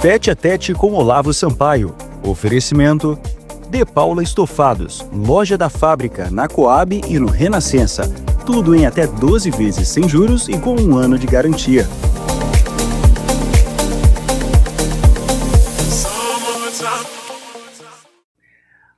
Tete a Tete com Olavo Sampaio. Oferecimento De Paula Estofados, Loja da Fábrica, na Coab e no Renascença. Tudo em até 12 vezes sem juros e com 1 ano de garantia.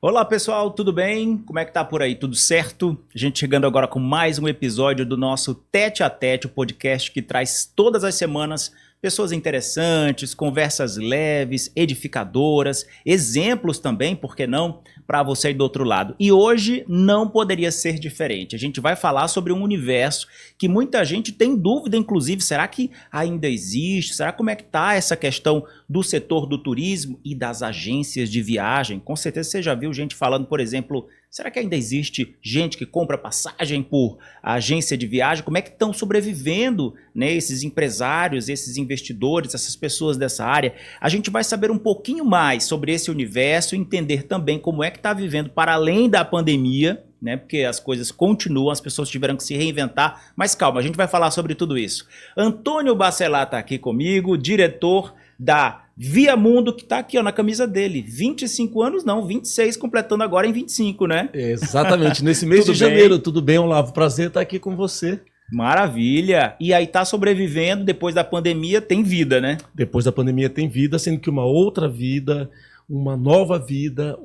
Olá pessoal, tudo bem? Como é que tá por aí? Tudo certo? A gente chegando agora com mais um episódio do nosso Tete a Tete, o podcast que traz todas as semanas pessoas interessantes, conversas leves, edificadoras, exemplos também, por que não, para você aí do outro lado. E hoje não poderia ser diferente. A gente vai falar sobre um universo que muita gente tem dúvida, inclusive, será que ainda existe? Será como é que tá essa questão do setor do turismo e das agências de viagem? Com certeza você já viu gente falando, por exemplo, será que ainda existe gente que compra passagem por agência de viagem? Como é que estão sobrevivendo, né, esses empresários, esses investidores, essas pessoas dessa área? A gente vai saber um pouquinho mais sobre esse universo e entender também como é que está vivendo para além da pandemia, né? Porque as coisas continuam, as pessoas tiveram que se reinventar. Mas calma, a gente vai falar sobre tudo isso. Antônio Bacelar está aqui comigo, diretor da Via Mundo, que está aqui ó, na camisa dele. 25 anos não, 26, completando agora em 25, né? Exatamente, nesse mês de janeiro. Tudo bem, Olavo? Prazer estar aqui com você. Maravilha! E aí tá sobrevivendo, depois da pandemia tem vida, né? Depois da pandemia tem vida, sendo que uma outra vida, uma nova vida,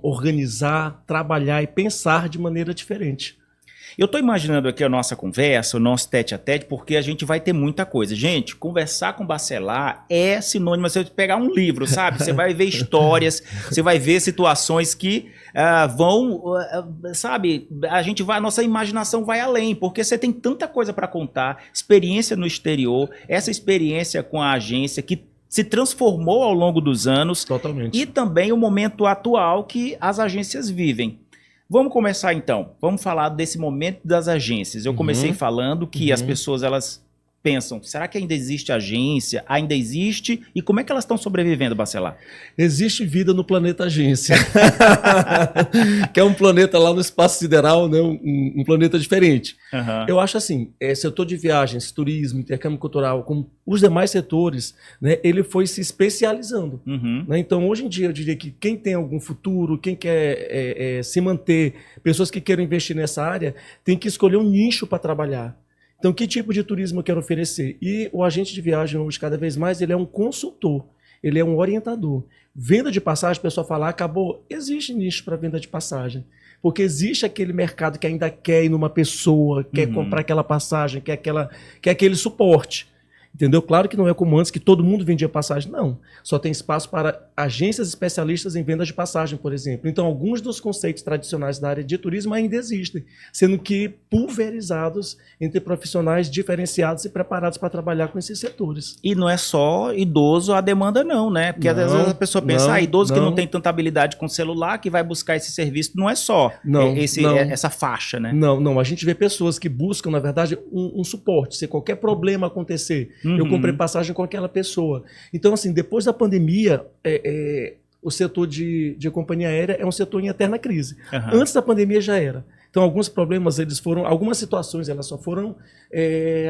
organizar, trabalhar e pensar de maneira diferente. Eu tô imaginando aqui a nossa conversa, o nosso tete a tete, porque a gente vai ter muita coisa. Gente, conversar com Bacelar é sinônimo de você pegar um livro, sabe? Você vai ver histórias, você vai ver situações que sabe? A nossa imaginação vai além, porque você tem tanta coisa para contar, experiência no exterior, essa experiência com a agência que se transformou ao longo dos anos. Totalmente. E também o momento atual que as agências vivem. Vamos começar então, vamos falar desse momento das agências. Eu comecei falando que as pessoas elas pensam, será que ainda existe agência? Ainda existe? E como é que elas estão sobrevivendo, Bacelar? Existe vida no planeta agência, que é um planeta lá no espaço sideral, né? um planeta diferente. Eu acho assim, setor de viagens, turismo, intercâmbio cultural, como os demais setores, né, ele foi se especializando. Né? Então, hoje em dia, eu diria que quem tem algum futuro, quem quer se manter, pessoas que queiram investir nessa área, tem que escolher um nicho para trabalhar. Então, que tipo de turismo eu quero oferecer? E o agente de viagem, hoje, cada vez mais, ele é um consultor, ele é um orientador. Venda de passagem, o pessoal fala, acabou. Existe nicho para venda de passagem. Porque existe aquele mercado que ainda quer ir numa pessoa, quer comprar aquela passagem, quer aquele suporte. Entendeu? Claro que não é como antes, que todo mundo vendia passagem. Não. Só tem espaço para agências especialistas em venda de passagem, por exemplo. Então, alguns dos conceitos tradicionais da área de turismo ainda existem, sendo que pulverizados entre profissionais diferenciados e preparados para trabalhar com esses setores. E não é só idoso a demanda não, né? Porque às vezes a pessoa pensa, idoso que não tem tanta habilidade com celular, que vai buscar esse serviço. Não é só essa faixa, né? Não. A gente vê pessoas que buscam, na verdade, um suporte. Se qualquer problema acontecer, eu comprei passagem com aquela pessoa. Então, assim, depois da pandemia, o setor de companhia aérea é um setor em eterna crise. Antes da pandemia já era. Então, alguns problemas, algumas situações, elas só foram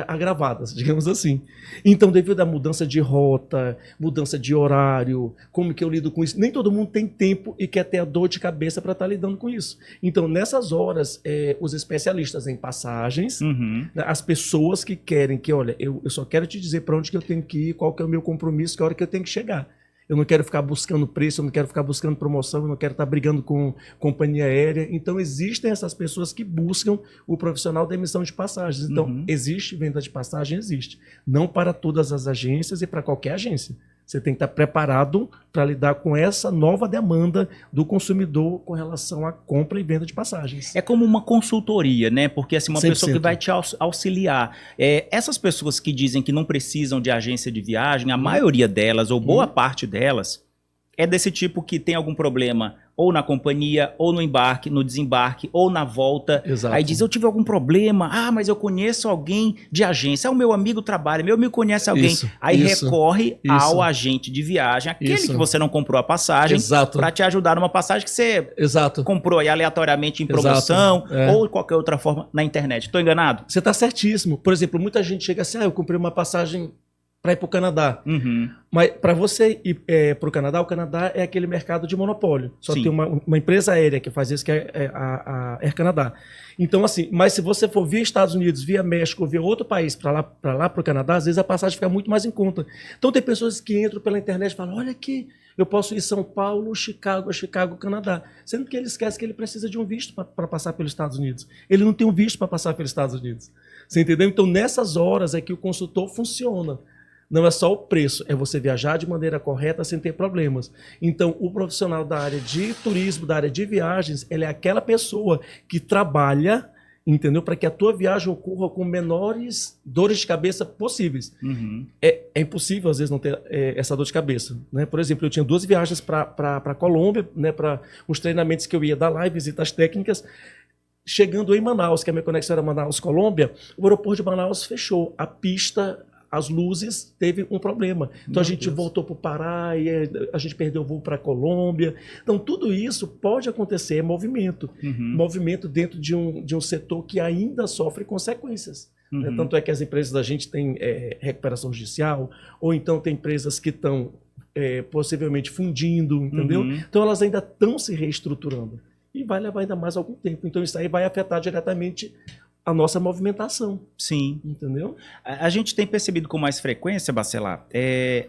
agravadas, digamos assim. Então, devido à mudança de rota, mudança de horário, como que eu lido com isso? Nem todo mundo tem tempo e quer ter a dor de cabeça para estar lidando com isso. Então, nessas horas, os especialistas em passagens, as pessoas que querem que, olha, eu só quero te dizer para onde que eu tenho que ir, qual que é o meu compromisso, que hora que eu tenho que chegar. Eu não quero ficar buscando preço, eu não quero ficar buscando promoção, eu não quero estar brigando com companhia aérea. Então, existem essas pessoas que buscam o profissional da emissão de passagens. Então, existe venda de passagem? Existe. Não para todas as agências e para qualquer agência. Você tem que estar preparado para lidar com essa nova demanda do consumidor com relação à compra e venda de passagens. É como uma consultoria, né? Porque assim, uma 100%. pessoa que vai te auxiliar. Essas pessoas que dizem que não precisam de agência de viagem, a maioria delas, ou boa parte delas, é desse tipo que tem algum problema ou na companhia, ou no embarque, no desembarque, ou na volta. Exato. Aí diz, eu tive algum problema, mas eu conheço alguém de agência, o meu amigo trabalha, meu amigo conhece alguém. Aí recorre ao agente de viagem, aquele que você não comprou a passagem, para te ajudar numa passagem que você comprou aí aleatoriamente em promoção, ou de qualquer outra forma na internet. Estou enganado? Você está certíssimo. Por exemplo, muita gente chega assim, eu comprei uma passagem para ir para o Canadá. Mas para você ir para o Canadá é aquele mercado de monopólio. Só tem uma empresa aérea que faz isso, que é a Air Canada. Então, assim, mas se você for via Estados Unidos, via México, via outro país para o Canadá, às vezes a passagem fica muito mais em conta. Então tem pessoas que entram pela internet e falam, olha aqui, eu posso ir São Paulo, Chicago, Canadá. Sendo que ele esquece que ele precisa de um visto para passar pelos Estados Unidos. Ele não tem um visto para passar pelos Estados Unidos. Você entendeu? Então, nessas horas é que o consultor funciona. Não é só o preço, é você viajar de maneira correta sem ter problemas. Então, o profissional da área de turismo, da área de viagens, ele é aquela pessoa que trabalha, entendeu? Para que a tua viagem ocorra com menores dores de cabeça possíveis. É impossível, às vezes, não ter essa dor de cabeça. Né? Por exemplo, eu tinha 2 viagens para a Colômbia, né, para os treinamentos que eu ia dar lá e visitas técnicas. Chegando em Manaus, que a minha conexão era Manaus-Colômbia, o aeroporto de Manaus fechou. A pista, as luzes, teve um problema. Então a gente voltou para o Pará, e a gente perdeu o voo para a Colômbia. Então tudo isso pode acontecer, é movimento. Movimento dentro de um setor que ainda sofre consequências. Né? Tanto é que as empresas da gente têm recuperação judicial, ou então tem empresas que estão possivelmente fundindo, entendeu? Então elas ainda estão se reestruturando. E vai levar ainda mais algum tempo. Então isso aí vai afetar diretamente a nossa movimentação. Sim. Entendeu? A gente tem percebido com mais frequência, Bacelar,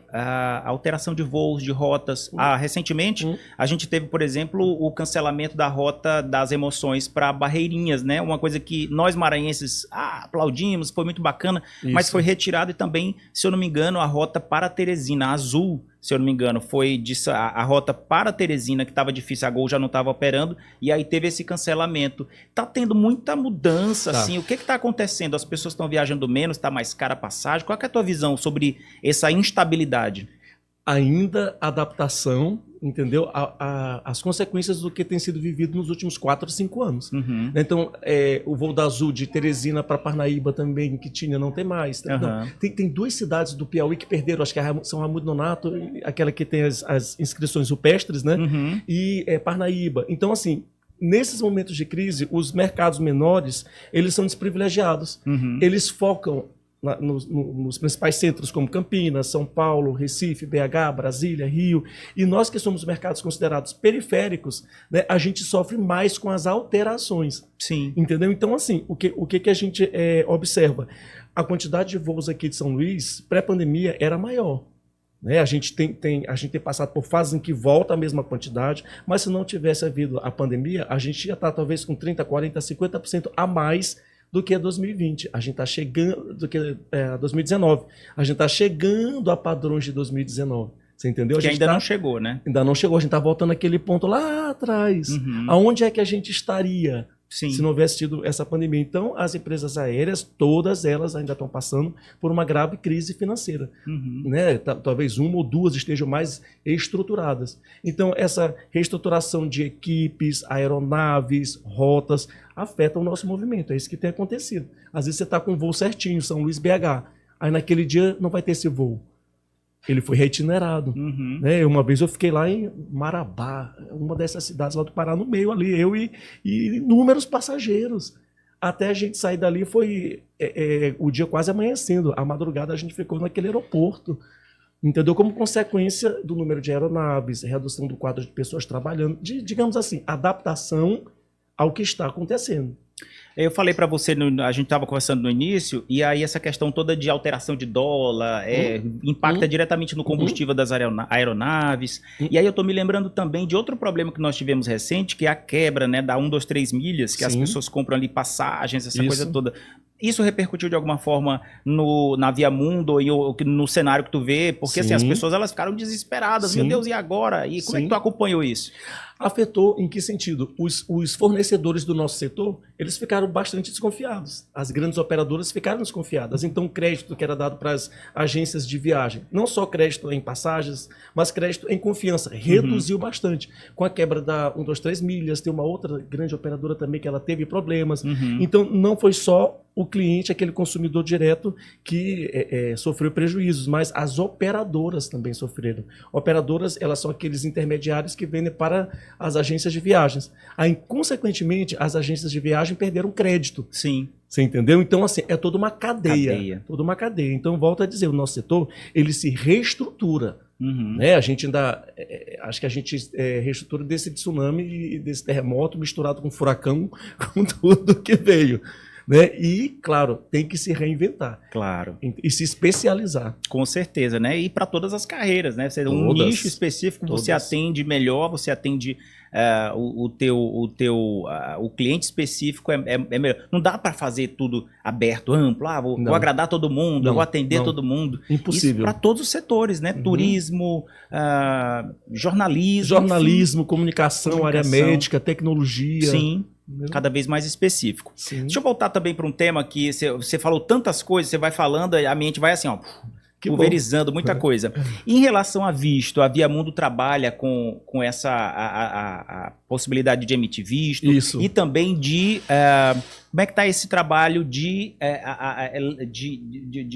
a alteração de voos, de rotas. Recentemente, a gente teve, por exemplo, o cancelamento da rota das Emoções para Barreirinhas, né? Uma coisa que nós maranhenses aplaudimos, foi muito bacana, mas foi retirado e também, se eu não me engano, a rota para Teresina, a Azul, se eu não me engano, foi a rota para Teresina, que estava difícil, a Gol já não estava operando, e aí teve esse cancelamento. Tá tendo muita mudança, assim, o que está acontecendo? As pessoas estão viajando menos, está mais cara a passagem? Qual que é a tua visão sobre essa instabilidade? Ainda adaptação, entendeu? As consequências do que tem sido vivido nos últimos 4 ou 5 anos. Então, o voo da Azul de Teresina para Parnaíba também, que tinha, não tem mais. Não, tem 2 cidades do Piauí que perderam, acho que é São Raimundo Nonato, aquela que tem as inscrições rupestres, né? E Parnaíba. Então, assim, nesses momentos de crise, os mercados menores, eles são desprivilegiados. Eles focam nos principais centros como Campinas, São Paulo, Recife, BH, Brasília, Rio, e nós que somos mercados considerados periféricos, né, a gente sofre mais com as alterações. Sim. Entendeu? Então, assim, o que a gente observa? A quantidade de voos aqui de São Luís, pré-pandemia, era maior. Né? A gente tem passado por fases em que volta a mesma quantidade, mas se não tivesse havido a pandemia, a gente ia estar talvez com 30%, 40%, 50% a mais do que 2020. A gente está chegando, do que 2019. A gente está chegando a padrões de 2019. Você entendeu? Que ainda não chegou, né? Ainda não chegou. A gente está voltando àquele ponto lá atrás. Aonde é que a gente estaria se não houvesse tido essa pandemia? Então, as empresas aéreas, todas elas ainda estão passando por uma grave crise financeira. Né? Talvez 1 ou 2 estejam mais estruturadas. Então, essa reestruturação de equipes, aeronaves, rotas, afeta o nosso movimento. É isso que tem acontecido. Às vezes você está com um voo certinho, São Luís, BH. Aí naquele dia não vai ter esse voo. Ele foi reitinerado. Né? Uma vez eu fiquei lá em Marabá, uma dessas cidades lá do Pará, no meio ali, eu e inúmeros passageiros. Até a gente sair dali foi o dia quase amanhecendo. A madrugada a gente ficou naquele aeroporto. Entendeu? Como consequência do número de aeronaves, redução do quadro de pessoas trabalhando, digamos assim, adaptação ao que está acontecendo. Eu falei para você, a gente estava conversando no início, e aí essa questão toda de alteração de dólar impacta diretamente no combustível das aeronaves. E aí eu estou me lembrando também de outro problema que nós tivemos recente, que é a quebra, né, da 123 milhas, que as pessoas compram ali passagens, essa coisa toda. Isso repercutiu de alguma forma na Via Mundo e no cenário que tu vê? Porque assim, as pessoas elas ficaram desesperadas. Meu Deus, e agora? E como é que tu acompanhou isso? Afetou em que sentido? Os fornecedores do nosso setor, eles ficaram bastante desconfiados. As grandes operadoras ficaram desconfiadas. Então, o crédito que era dado para as agências de viagem, não só crédito em passagens, mas crédito em confiança, reduziu bastante. Com a quebra da 123 milhas, tem uma outra grande operadora também que ela teve problemas. Então, não foi só o cliente, aquele consumidor direto que sofreu prejuízos, mas as operadoras também sofreram. Operadoras, elas são aqueles intermediários que vendem para as agências de viagens. Aí, consequentemente, as agências de viagem perderam crédito. Sim. Você entendeu? Então, assim, é toda uma cadeia. Toda uma cadeia. Então, volto a dizer, o nosso setor, ele se reestrutura. Né? A gente ainda, acho que a gente reestrutura desse tsunami e desse terremoto misturado com furacão, com tudo que veio. Né? E, claro, tem que se reinventar. Claro. E se especializar. Com certeza, né? E para todas as carreiras, né? Um nicho específico, você atende melhor, você atende o cliente específico é melhor. Não dá para fazer tudo aberto, amplo. Vou agradar todo mundo, vou atender todo mundo. Impossível. Para todos os setores, né? Turismo, jornalismo. Jornalismo, comunicação, área médica, tecnologia. Sim. Cada vez mais específico. Sim. Deixa eu voltar também para um tema que você falou tantas coisas, você vai falando, a mente vai assim, ó, pulverizando muita coisa. Em relação a visto, a Via Mundo trabalha com essa a possibilidade de emitir visto. Isso. E também de... como é que está esse trabalho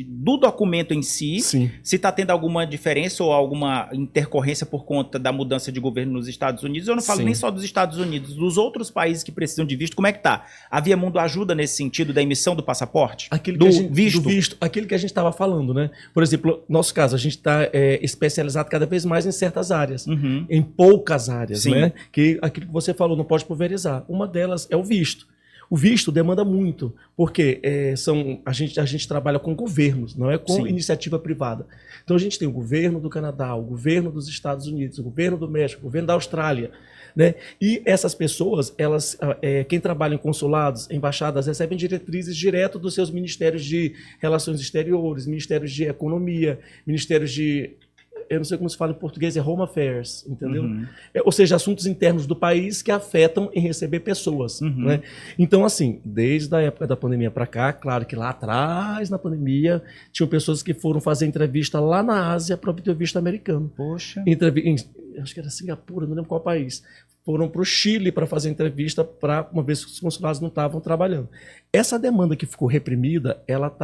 do documento em si? Sim. Se está tendo alguma diferença ou alguma intercorrência por conta da mudança de governo nos Estados Unidos? Eu não falo nem só dos Estados Unidos, dos outros países que precisam de visto. Como é que está? A Via Mundo ajuda nesse sentido da emissão do passaporte? Do visto? Aquilo que a gente estava falando, né? Por exemplo, no nosso caso, a gente está especializado cada vez mais em certas áreas, em poucas áreas, né? Que aquilo que você falou, não pode pulverizar. Uma delas é o visto. O visto demanda muito, porque a gente trabalha com governos, não é com iniciativa privada. Então a gente tem o governo do Canadá, o governo dos Estados Unidos, o governo do México, o governo da Austrália, né? E essas pessoas, elas, quem trabalha em consulados, embaixadas, recebem diretrizes direto dos seus ministérios de Relações Exteriores, ministérios de Economia, ministérios de... Eu não sei como se fala em português, é Home Affairs, entendeu? Ou seja, assuntos internos do país que afetam em receber pessoas. Né? Então, assim, desde a época da pandemia para cá, claro que lá atrás, na pandemia, tinham pessoas que foram fazer entrevista lá na Ásia para obter o visto americano. Poxa. Acho que era Singapura, não lembro qual país. Foram para o Chile para fazer entrevista, uma vez que os consulados não estavam trabalhando. Essa demanda que ficou reprimida, ela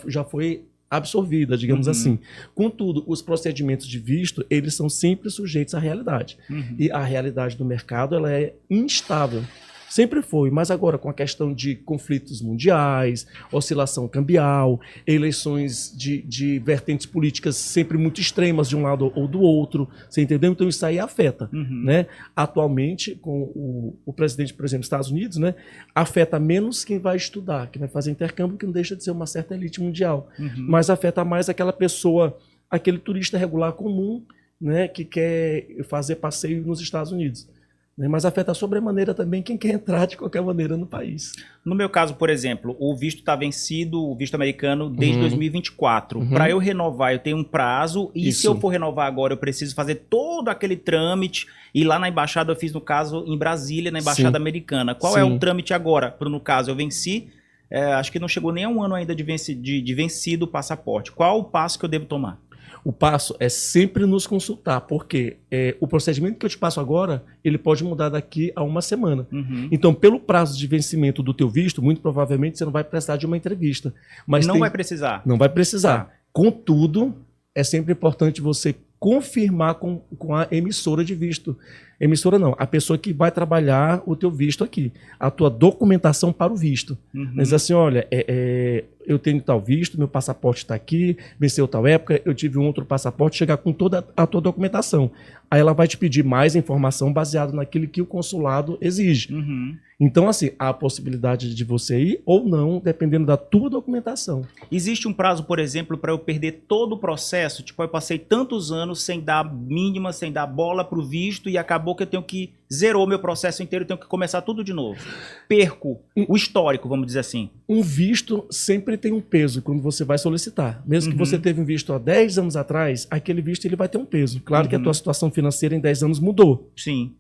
já foi absorvida, digamos assim. Contudo, os procedimentos de visto, eles são sempre sujeitos à realidade. E a realidade do mercado, ela é instável. Sempre foi, mas agora com a questão de conflitos mundiais, oscilação cambial, eleições de vertentes políticas sempre muito extremas de um lado ou do outro, você entendeu? Então isso aí afeta. Né? Atualmente, com o presidente, por exemplo, dos Estados Unidos, né, afeta menos quem vai estudar, quem vai fazer intercâmbio, que não deixa de ser uma certa elite mundial, mas afeta mais aquela pessoa, aquele turista regular comum, né, que quer fazer passeio nos Estados Unidos. Mas afeta sobremaneira também quem quer entrar de qualquer maneira no país. No meu caso, por exemplo, o visto está vencido, o visto americano, desde 2024. Para eu renovar, eu tenho um prazo, e se eu for renovar agora, eu preciso fazer todo aquele trâmite. E lá na embaixada, eu fiz, no caso, em Brasília, na embaixada americana. Qual é o trâmite agora? No caso, eu venci, acho que não chegou nem a um ano ainda de vencido o passaporte. Qual o passo que eu devo tomar? O passo é sempre nos consultar, porque o procedimento que eu te passo agora, ele pode mudar daqui a uma semana. Então, pelo prazo de vencimento do teu visto, muito provavelmente você não vai precisar de uma entrevista. Mas vai precisar? Não vai precisar. Contudo, é sempre importante você confirmar com a emissora de visto. Emissora não, a pessoa que vai trabalhar o teu visto aqui. A tua documentação para o visto. Mas assim, olha, eu tenho tal visto, meu passaporte está aqui, venceu tal época, eu tive um outro passaporte, chegar com toda a tua documentação. Aí ela vai te pedir mais informação baseado naquilo que o consulado exige. Então, assim, há a possibilidade de você ir ou não, dependendo da tua documentação. Existe um prazo, por exemplo, para eu perder todo o processo? Tipo, eu passei tantos anos sem dar mínima, sem dar bola para o visto e acabou que eu tenho que zerou o meu processo inteiro, eu tenho que começar tudo de novo. Perco o histórico, vamos dizer assim. Um visto sempre tem um peso quando você vai solicitar. Mesmo que você teve um visto há 10 anos atrás, aquele visto ele vai ter um peso. Claro que a tua situação financeira em 10 anos mudou. Sim.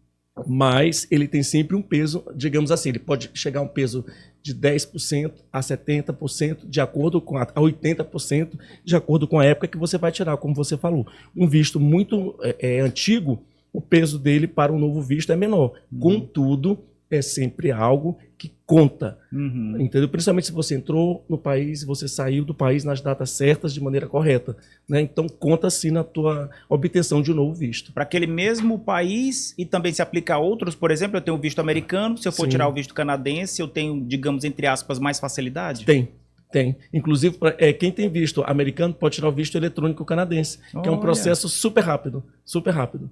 Mas ele tem sempre um peso, digamos assim, ele pode chegar a um peso de 10% a 70%, de acordo com a 80%, de acordo com a época que você vai tirar, como você falou. Um visto muito antigo, o peso dele para um novo visto é menor. Contudo, é sempre algo que conta, Uhum. entendeu? Principalmente se você entrou no país e você saiu do país nas datas certas de maneira correta, né? Então conta sim na tua obtenção de um novo visto. Para aquele mesmo país e também se aplica a outros, por exemplo, eu tenho o visto americano, se eu for Sim. tirar o visto canadense, eu tenho, digamos, entre aspas, mais facilidade? Tem. Inclusive, quem tem visto americano pode tirar o visto eletrônico canadense, que é um Olha. processo super rápido, super rápido.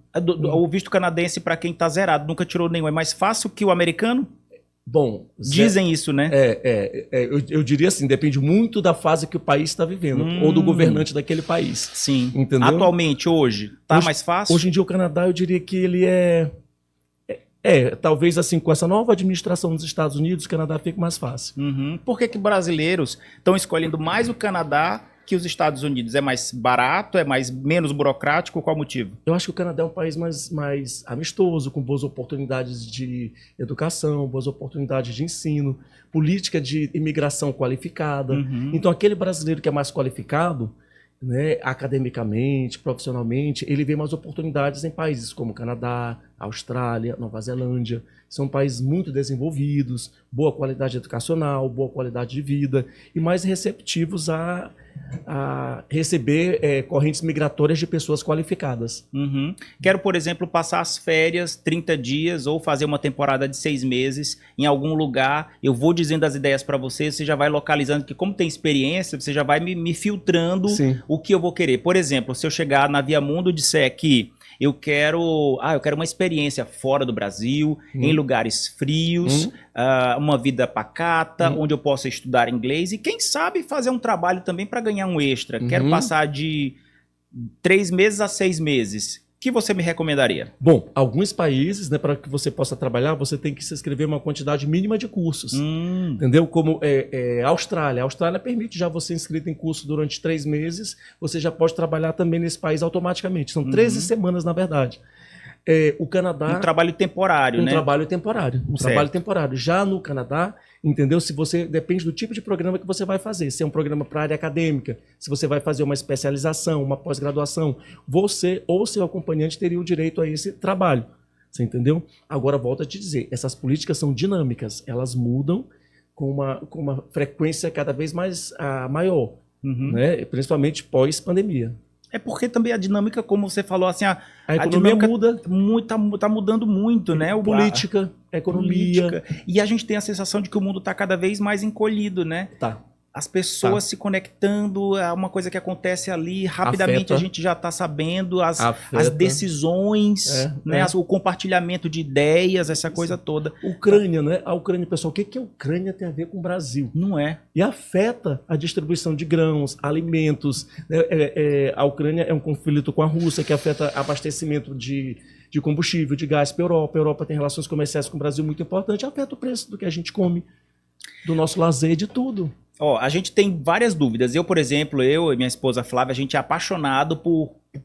O visto canadense, para quem está zerado, nunca tirou nenhum, é mais fácil que o americano? Bom, Dizem isso, né? eu diria assim, depende muito da fase que o país está vivendo, ou do governante daquele país. Sim. Entendeu? Atualmente, hoje, tá mais fácil? Hoje em dia o Canadá, eu diria que ele talvez assim, com essa nova administração nos Estados Unidos, o Canadá fique mais fácil. Uhum. Por que brasileiros estão escolhendo mais o Canadá que os Estados Unidos? É mais barato? É menos burocrático? Qual o motivo? Eu acho que o Canadá é um país mais amistoso, com boas oportunidades de educação, boas oportunidades de ensino, política de imigração qualificada. Uhum. Então, aquele brasileiro que é mais qualificado, né, academicamente, profissionalmente, ele vê mais oportunidades em países como Canadá, Austrália, Nova Zelândia. São países muito desenvolvidos, boa qualidade educacional, boa qualidade de vida e mais receptivos a receber correntes migratórias de pessoas qualificadas. Uhum. Quero, por exemplo, passar as férias, 30 dias, ou fazer uma temporada de 6 meses em algum lugar. Eu vou dizendo as ideias para você já vai localizando, que como tem experiência, você já vai me filtrando Sim. o que eu vou querer. Por exemplo, se eu chegar na Via Mundo e disser que eu quero uma experiência fora do Brasil, em lugares frios, uma vida pacata, onde eu possa estudar inglês e quem sabe fazer um trabalho também para ganhar um extra. Quero passar de 3 meses a 6 meses. O que você me recomendaria? Bom, alguns países, né, para que você possa trabalhar, você tem que se inscrever uma quantidade mínima de cursos. Entendeu? Como a Austrália. A Austrália permite já você inscrito em curso durante 3 meses, você já pode trabalhar também nesse país automaticamente. São 13 semanas, na verdade. O Canadá... Um trabalho temporário, né? Trabalho temporário. Trabalho temporário. Já no Canadá, entendeu? Se você depende do tipo de programa que você vai fazer. Se é um programa para área acadêmica, se você vai fazer uma especialização, uma pós-graduação, você ou seu acompanhante teria o direito a esse trabalho. Você entendeu? Agora, volto a te dizer, essas políticas são dinâmicas. Elas mudam com uma frequência cada vez mais maior, né? Principalmente pós-pandemia. É porque também a dinâmica, como você falou, assim, a economia muda muito, tá mudando muito, né? Política, economia. E a gente tem a sensação de que o mundo está cada vez mais encolhido, né? Tá. As pessoas se conectando, é uma coisa que acontece ali, rapidamente a gente já está sabendo as decisões, né? O compartilhamento de ideias, essa coisa toda. Ucrânia, né? A Ucrânia, pessoal, o que a Ucrânia tem a ver com o Brasil? Não é. E afeta a distribuição de grãos, alimentos. A Ucrânia é um conflito com a Rússia que afeta abastecimento de combustível, de gás para a Europa. A Europa tem relações comerciais com o Brasil muito importantes, afeta o preço do que a gente come, do nosso lazer, de tudo. A gente tem várias dúvidas. Eu, por exemplo, eu e minha esposa Flávia, a gente é apaixonado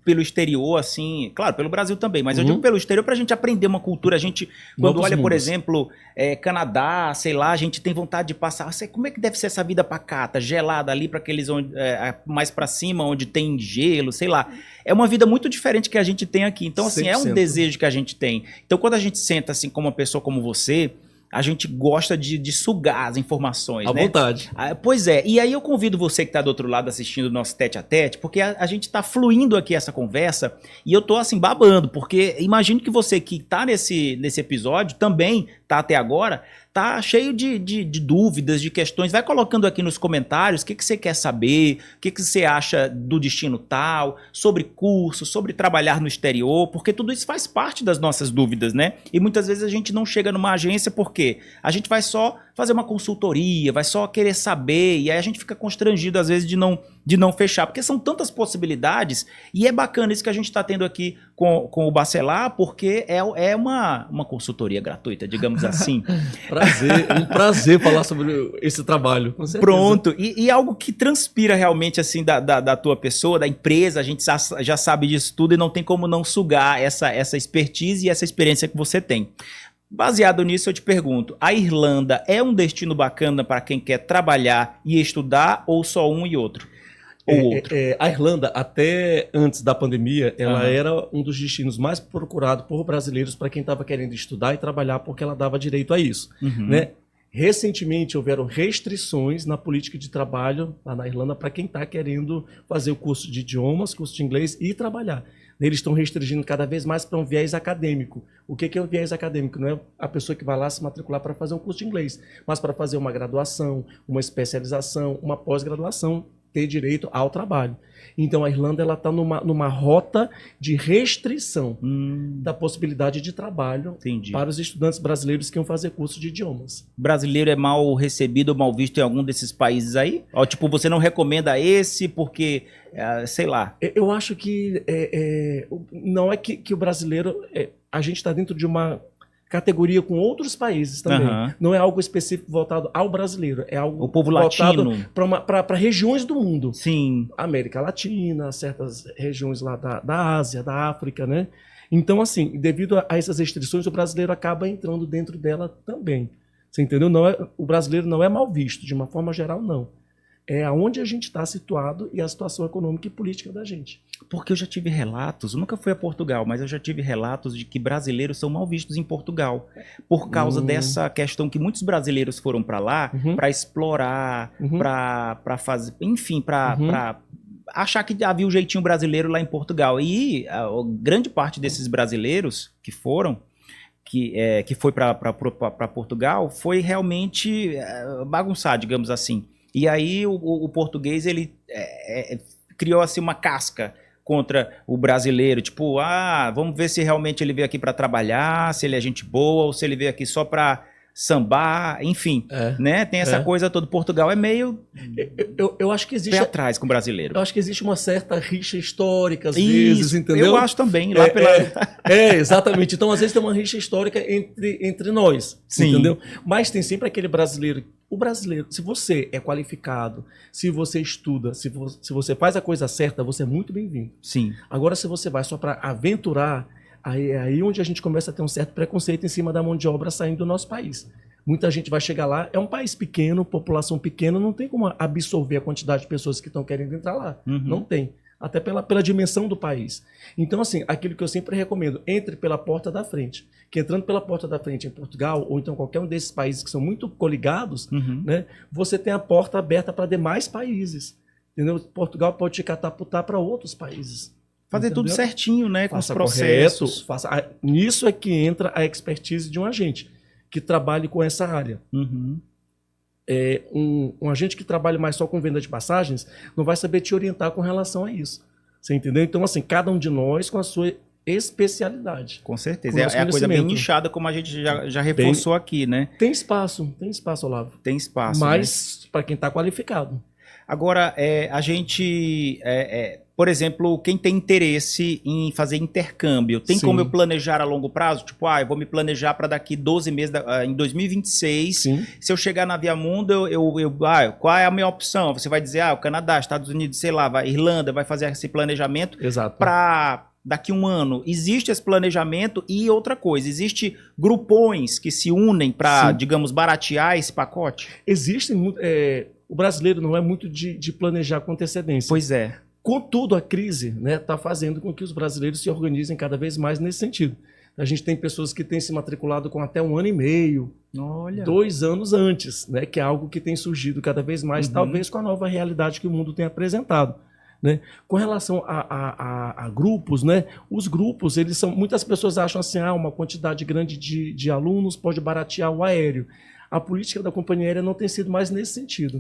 pelo exterior, assim, claro, pelo Brasil também, mas eu digo pelo exterior pra gente aprender uma cultura. A gente, quando olha, por exemplo, Canadá, sei lá, a gente tem vontade de passar. Como é que deve ser essa vida pacata, gelada ali para aqueles mais para cima, onde tem gelo, sei lá. É uma vida muito diferente que a gente tem aqui. Então, assim, 100%. É um desejo que a gente tem. Então, quando a gente senta assim com uma pessoa como você, a gente gosta de sugar as informações, à né? vontade. Pois é. E aí eu convido você que está do outro lado assistindo o nosso Tete a Tete, porque a gente está fluindo aqui essa conversa e eu tô assim babando, porque imagino que você que está nesse episódio também tá até agora, tá cheio de dúvidas, de questões. Vai colocando aqui nos comentários o que você quer saber, o que você acha do destino tal, sobre curso, sobre trabalhar no exterior, porque tudo isso faz parte das nossas dúvidas, né? E muitas vezes a gente não chega numa agência porque a gente vai só fazer uma consultoria, vai só querer saber, e aí a gente fica constrangido às vezes de não fechar, porque são tantas possibilidades, e é bacana isso que a gente está tendo aqui com o Bacelar, porque é uma consultoria gratuita, digamos assim. Um prazer falar sobre esse trabalho. Com certeza. Pronto, e algo que transpira realmente assim da tua pessoa, da empresa, a gente já sabe disso tudo e não tem como não sugar essa expertise e essa experiência que você tem. Baseado nisso, eu te pergunto, a Irlanda é um destino bacana para quem quer trabalhar e estudar ou só um e outro? Ou outro? A Irlanda, até antes da pandemia, ela era um dos destinos mais procurados por brasileiros para quem estava querendo estudar e trabalhar, porque ela dava direito a isso. Né? Recentemente, houveram restrições na política de trabalho lá na Irlanda para quem está querendo fazer o curso de idiomas, curso de inglês e trabalhar. Eles estão restringindo cada vez mais para um viés acadêmico. O que é o viés acadêmico? Não é a pessoa que vai lá se matricular para fazer um curso de inglês, mas para fazer uma graduação, uma especialização, uma pós-graduação, ter direito ao trabalho. Então a Irlanda está numa rota de restrição da possibilidade de trabalho para os estudantes brasileiros que iam fazer curso de idiomas. Brasileiro é mal recebido ou mal visto em algum desses países aí? Ou tipo, você não recomenda esse porque, sei lá... Eu acho que não é que o brasileiro... a gente está dentro de uma categoria com outros países também. Não é algo específico voltado ao brasileiro, é algo o povo voltado latino para regiões do mundo. Sim. América Latina, certas regiões lá da Ásia, da África, né? Então, assim, devido a essas restrições, o brasileiro acaba entrando dentro dela também. Você entendeu? O brasileiro não é mal visto, de uma forma geral, não. É aonde a gente está situado e a situação econômica e política da gente. Porque eu já tive relatos, nunca fui a Portugal, mas eu já tive relatos de que brasileiros são mal vistos em Portugal. Por causa dessa questão que muitos brasileiros foram para lá para explorar, para fazer, enfim, para achar que havia o jeitinho brasileiro lá em Portugal. E a grande parte desses brasileiros que foram, que foi para Portugal, foi realmente bagunçar, digamos assim. E aí o português, ele criou assim uma casca contra o brasileiro, tipo, vamos ver se realmente ele veio aqui para trabalhar, se ele é gente boa, ou se ele veio aqui só para sambar, enfim, né? Tem essa coisa toda. Portugal é meio... Eu acho que existe... pé atrás com o brasileiro. Eu acho que existe uma certa rixa histórica, às vezes, entendeu? Eu acho também, lá pela... exatamente. Então, às vezes, tem uma rixa histórica entre nós, entendeu? Mas tem sempre aquele brasileiro... O brasileiro, se você é qualificado, se você estuda, se você faz a coisa certa, você é muito bem-vindo. Sim. Agora, se você vai só para aventurar, aí onde a gente começa a ter um certo preconceito em cima da mão de obra saindo do nosso país. Muita gente vai chegar lá, é um país pequeno, população pequena, não tem como absorver a quantidade de pessoas que estão querendo entrar lá. Não tem. Até pela dimensão do país. Então, assim, aquilo que eu sempre recomendo, entre pela porta da frente. Que entrando pela porta da frente em Portugal, ou então qualquer um desses países que são muito coligados, né, você tem a porta aberta para demais países. Entendeu? Portugal pode te catapultar para outros países. Fazer tudo certinho, né? Com os Faça processos. correto, nisso é que entra a expertise de um agente que trabalhe com essa área. Um agente que trabalha mais só com venda de passagens não vai saber te orientar com relação a isso. Você entendeu? Então, assim, cada um de nós com a sua especialidade. Com certeza. É a coisa bem nichada, como a gente já reforçou aqui, né? Tem espaço, Olavo. Tem espaço. Mas para quem está qualificado. Agora, a gente, por exemplo, quem tem interesse em fazer intercâmbio, tem como eu planejar a longo prazo? Tipo, eu vou me planejar para daqui 12 meses, em 2026. Se eu chegar na Via Mundo, qual é a minha opção? Você vai dizer, o Canadá, Estados Unidos, sei lá, Irlanda, vai fazer esse planejamento para daqui um ano. Existe esse planejamento e outra coisa, existe grupões que se unem para, digamos, baratear esse pacote? Existem o brasileiro não é muito de planejar com antecedência. Pois é. Contudo, a crise está fazendo com que os brasileiros se organizem cada vez mais nesse sentido. A gente tem pessoas que têm se matriculado com até 1 ano e meio, 2 anos antes, né, que é algo que tem surgido cada vez mais, talvez com a nova realidade que o mundo tem apresentado. Né? Com relação a grupos, né? Os grupos, eles são. Muitas pessoas acham assim, uma quantidade grande de alunos pode baratear o aéreo. A política da companhia aérea não tem sido mais nesse sentido.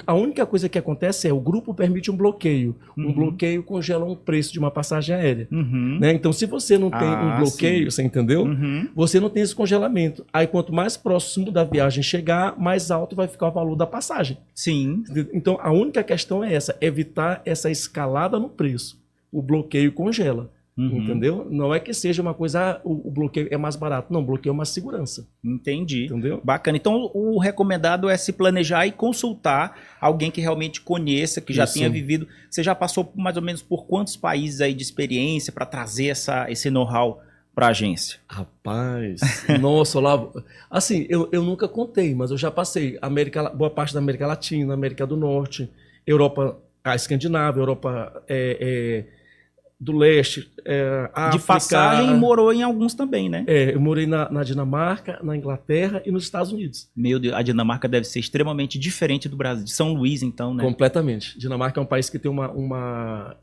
A única coisa que acontece o grupo permite um bloqueio. Um bloqueio congela um preço de uma passagem aérea. Né? Então, se você não tem um bloqueio, você entendeu? Você não tem esse congelamento. Aí, quanto mais próximo da viagem chegar, mais alto vai ficar o valor da passagem. Sim. Então, a única questão é essa, evitar essa escalada no preço. O bloqueio congela. Entendeu? Não é que seja uma coisa, o bloqueio é mais barato. Não, o bloqueio é uma segurança. Entendi. Entendeu? Bacana. Então, o recomendado é se planejar e consultar alguém que realmente conheça, que já tenha vivido. Você já passou mais ou menos por quantos países aí de experiência para trazer esse know-how para a agência? Rapaz, nossa, Olavo. Assim, eu nunca contei, mas eu já passei boa parte da América Latina, América do Norte, Europa a Escandinávia, a Europa do Leste, África. De passagem e morou em alguns também, né? Eu morei na Dinamarca, na Inglaterra e nos Estados Unidos. Meu Deus, a Dinamarca deve ser extremamente diferente do Brasil, de São Luís, então, né? Completamente. Dinamarca é um país que tem uma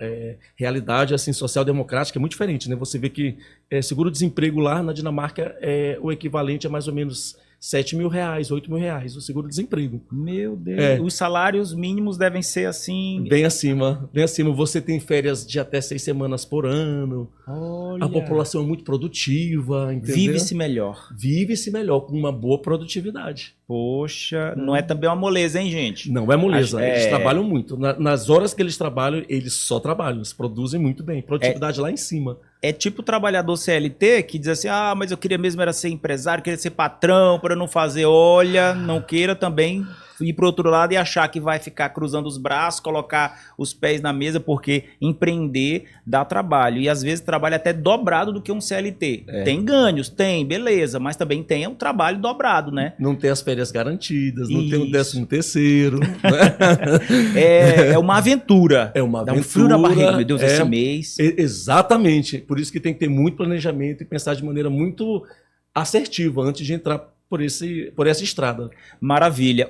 realidade assim, social-democrática muito diferente, né? Você vê que seguro-desemprego lá na Dinamarca o equivalente a mais ou menos R$7.000, R$8.000, o seguro-desemprego. Meu Deus. Os salários mínimos devem ser assim... Bem acima, bem acima. Você tem férias de até 6 semanas por ano. Olha. A população é muito produtiva, entendeu? Vive-se melhor. Vive-se melhor, com uma boa produtividade. Poxa, não é também uma moleza, hein, gente? Não é moleza, eles trabalham muito. Nas horas que eles trabalham, eles só trabalham, eles produzem muito bem. Produtividade lá em cima. É tipo o trabalhador CLT que diz assim, mas eu queria mesmo era ser empresário, queria ser patrão para não fazer, olha, não queira também ir pro outro lado e achar que vai ficar cruzando os braços, colocar os pés na mesa, porque empreender dá trabalho. E às vezes trabalha até dobrado do que um CLT. Tem ganhos, tem, beleza, mas também tem um trabalho dobrado, né? Não tem as férias garantidas, não tem o 13º. Né? É uma aventura. É uma aventura. Dá um frio na barriga, meu Deus, esse mês. Exatamente. Por isso que tem que ter muito planejamento e pensar de maneira muito assertiva antes de entrar por essa estrada. Maravilha.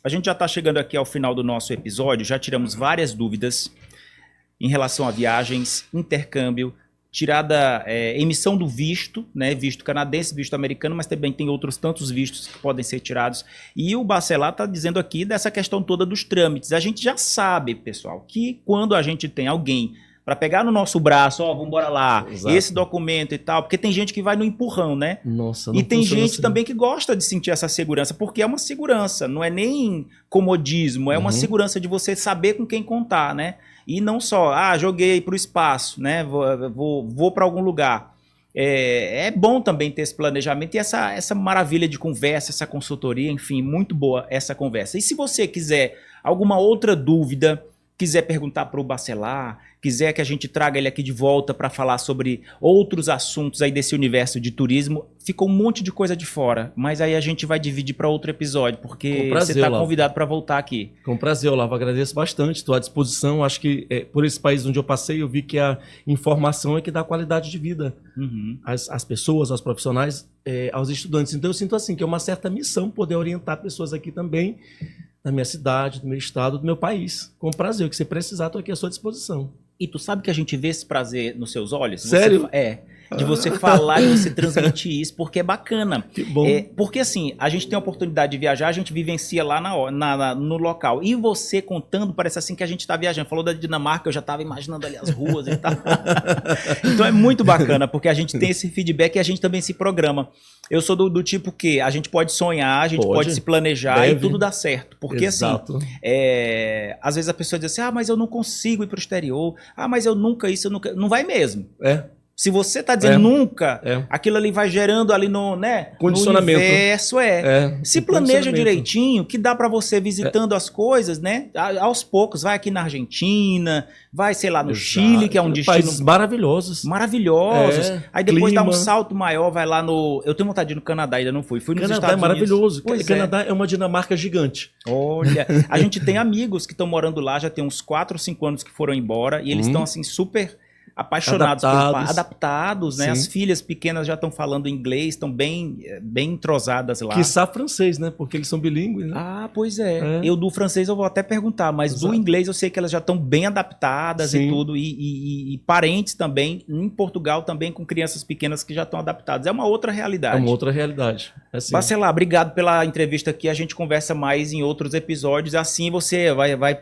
A gente já está chegando aqui ao final do nosso episódio, já tiramos várias dúvidas em relação a viagens, intercâmbio, emissão do visto, né? Visto canadense, visto americano, mas também tem outros tantos vistos que podem ser tirados. E o Bacelar está dizendo aqui dessa questão toda dos trâmites. A gente já sabe, pessoal, que quando a gente tem alguém para pegar no nosso braço, vamos embora lá, Exato. Esse documento e tal, porque tem gente que vai no empurrão, né? Nossa, não e tem gente assim. também que gosta de sentir essa segurança, porque é uma segurança, não é nem comodismo, é uma segurança de você saber com quem contar, né? E não só, joguei para o espaço, né? Vou para algum lugar. É bom também ter esse planejamento e essa maravilha de conversa, essa consultoria, enfim, muito boa essa conversa. E se você quiser alguma outra dúvida, quiser perguntar para o Bacelar, quiser que a gente traga ele aqui de volta para falar sobre outros assuntos aí desse universo de turismo, ficou um monte de coisa de fora, mas aí a gente vai dividir para outro episódio, porque você está convidado para voltar aqui. Com prazer, Olavo, agradeço bastante, estou à disposição, acho que por esse país onde eu passei, eu vi que a informação é que dá qualidade de vida às pessoas, aos profissionais, aos estudantes. Então eu sinto assim, que é uma certa missão poder orientar pessoas aqui também, da minha cidade, do meu estado, do meu país. Com prazer, o que você precisar, estou aqui à sua disposição. E tu sabe que a gente vê esse prazer nos seus olhos? Sério? De você falar e você transmitir isso, porque é bacana. Que bom. Porque assim, a gente tem a oportunidade de viajar, a gente vivencia lá no local. E você contando, parece assim que a gente está viajando. Falou da Dinamarca, eu já estava imaginando ali as ruas e tal. Então é muito bacana, porque a gente tem esse feedback e a gente também se programa. Eu sou do tipo que a gente pode sonhar, a gente pode se planejar e tudo dá certo. Porque Exato. assim, às vezes a pessoa diz assim, mas eu não consigo ir para o exterior. Mas eu nunca isso, eu nunca... Não vai mesmo. Se você está dizendo nunca, aquilo ali vai gerando ali no condicionamento. No universo, Se planeja direitinho, que dá para você visitando as coisas, né? Aos poucos, vai aqui na Argentina, vai, sei lá, no Chile, que é um destino... Países maravilhosos. Maravilhosos. Aí depois clima. dá um salto maior, vai lá no... Eu tenho vontade de ir no Canadá, ainda não fui. Fui nos Canadá Estados é maravilhoso. Unidos. Canadá é uma Dinamarca gigante. Olha, a gente tem amigos que estão morando lá, já tem uns 4 ou 5 anos que foram embora, e eles estão assim super... apaixonados, adaptados, né? Sim. As filhas pequenas já estão falando inglês, estão bem entrosadas lá. Quiçá francês, né? Porque eles são bilíngues, né? Pois é. Eu do francês eu vou até perguntar, mas do inglês eu sei que elas já estão bem adaptadas e tudo, e parentes também, em Portugal também com crianças pequenas que já estão adaptadas. É uma outra realidade. É uma outra realidade. Assim. Bacelar, obrigado pela entrevista aqui, a gente conversa mais em outros episódios, assim você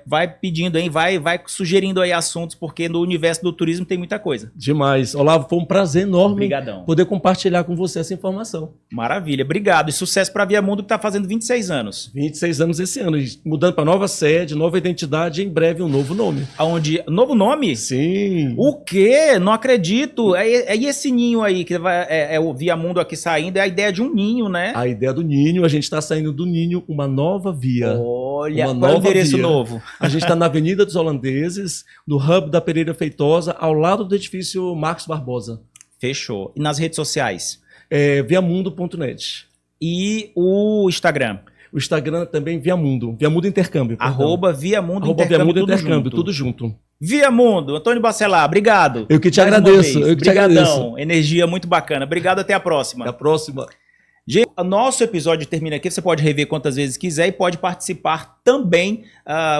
vai pedindo aí, vai sugerindo aí assuntos, porque no universo do turismo tem muita coisa. Demais. Olavo, foi um prazer enorme Obrigadão. Poder compartilhar com você essa informação. Maravilha, obrigado. E sucesso para a Via Mundo, que está fazendo 26 anos. 26 anos esse ano. Mudando para nova sede, nova identidade e em breve um novo nome. Novo nome? Sim. O quê? Não acredito. E esse ninho aí, que é o Via Mundo aqui saindo, é a ideia de um ninho, né? A ideia do ninho, a gente está saindo do ninho uma nova via. Olha, qual é o endereço novo? A gente está na Avenida dos Holandeses, no hub da Pereira Feitosa, ao lado do edifício Marcos Barbosa. Fechou. E nas redes sociais? Viamundo.net. E o Instagram? O Instagram também, Viamundo. Viamundo Intercâmbio. Arroba Viamundo Arroba Intercâmbio, Viamundo Intercâmbio, tudo junto. Viamundo, Antônio Bacelar, obrigado. Eu que te Mais uma agradeço, vez. eu que te agradeço. Energia muito bacana. Obrigado, até a próxima. Até a próxima. Gente, o nosso episódio termina aqui, você pode rever quantas vezes quiser e pode participar também,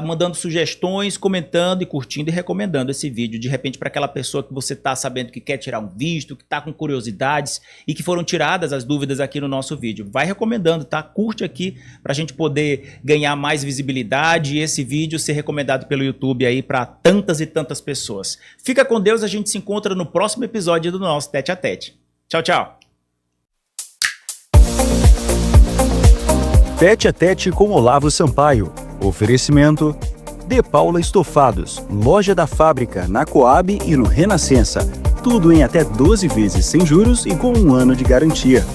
mandando sugestões, comentando e curtindo e recomendando esse vídeo, de repente para aquela pessoa que você está sabendo que quer tirar um visto, que está com curiosidades e que foram tiradas as dúvidas aqui no nosso vídeo. Vai recomendando, tá? Curte aqui para a gente poder ganhar mais visibilidade e esse vídeo ser recomendado pelo YouTube aí para tantas e tantas pessoas. Fica com Deus, a gente se encontra no próximo episódio do nosso Tete a Tete. Tchau, tchau! Tete a Tete com Olavo Sampaio. Oferecimento De Paula Estofados, loja da fábrica na Coab e no Renascença. Tudo em até 12 vezes sem juros e com 1 ano de garantia.